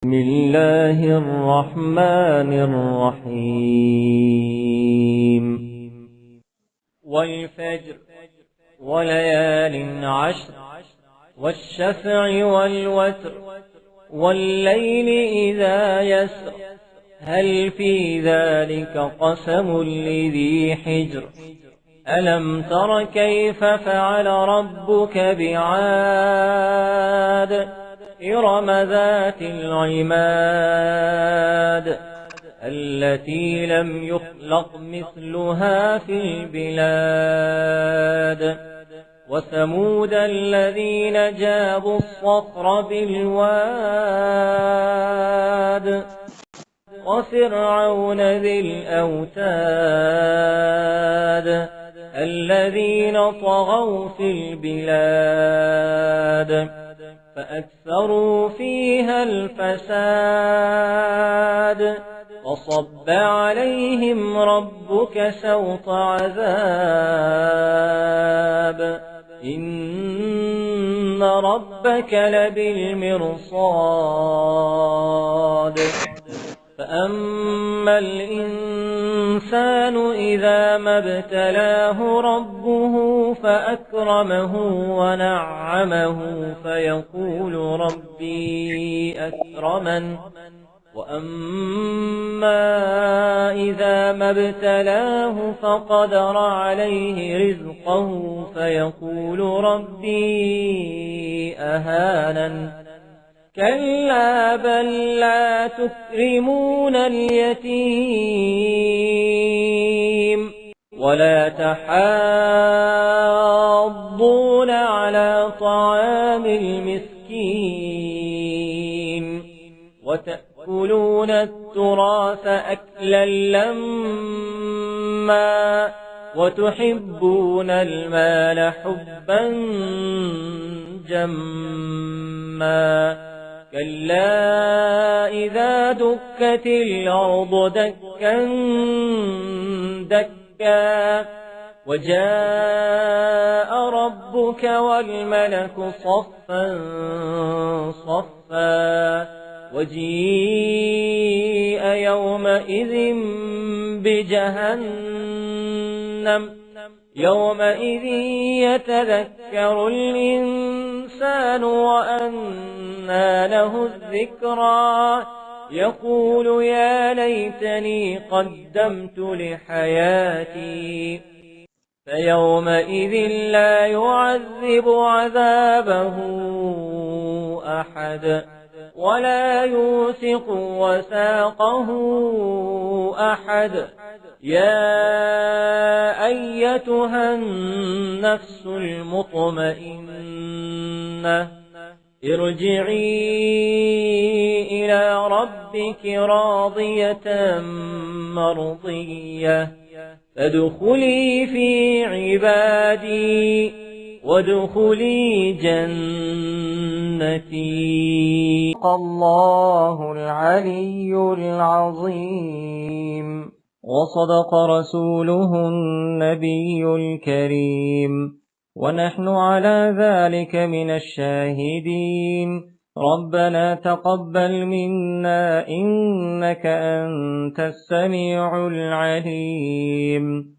بسم الله الرحمن الرحيم والفجر وليال عشر والشفع والوتر والليل إذا يسر هل في ذلك قسم لذي حجر ألم تر كيف فعل ربك بعاد إرم ذات العماد التي لم يخلق مثلها في البلاد وثمود الذين جابوا الصخر بالواد وفرعون ذي الأوتاد الذين طغوا في البلاد فأكثروا فيها الفساد فصب عليهم ربك سوط عذاب إن ربك لبالمرصاد فأما الإنسان إذا ما ابتلاه ربه فأكرمه ونعمه فيقول ربي أكرمن وأما إذا ما ابتلاه فقدر عليه رزقه فيقول ربي أهانن كلا بل لا تكرمون اليتيم ولا تحاضون على طعام المسكين وتأكلون التراث أكلا لما وتحبون المال حبا جما كلا إذا دكت الأرض دكا دكا وجاء ربك والملك صفا صفا وجيء يومئذ بجهنم يومئذ يتذكر الإنسان وأنى له الذكرى يقول يا ليتني قدمت لحياتي فيومئذ لا يعذب عذابه أحد ولا يوثق وثاقه أحد يا أيتها النفس المطمئنة ارجعي إلى ربك راضية مرضية فادخلي في عبادي وادخلي جنتي. الله العلي العظيم وصدق رسوله النبي الكريم ونحن على ذلك من الشاهدين. ربنا تقبل منا إنك أنت السميع العليم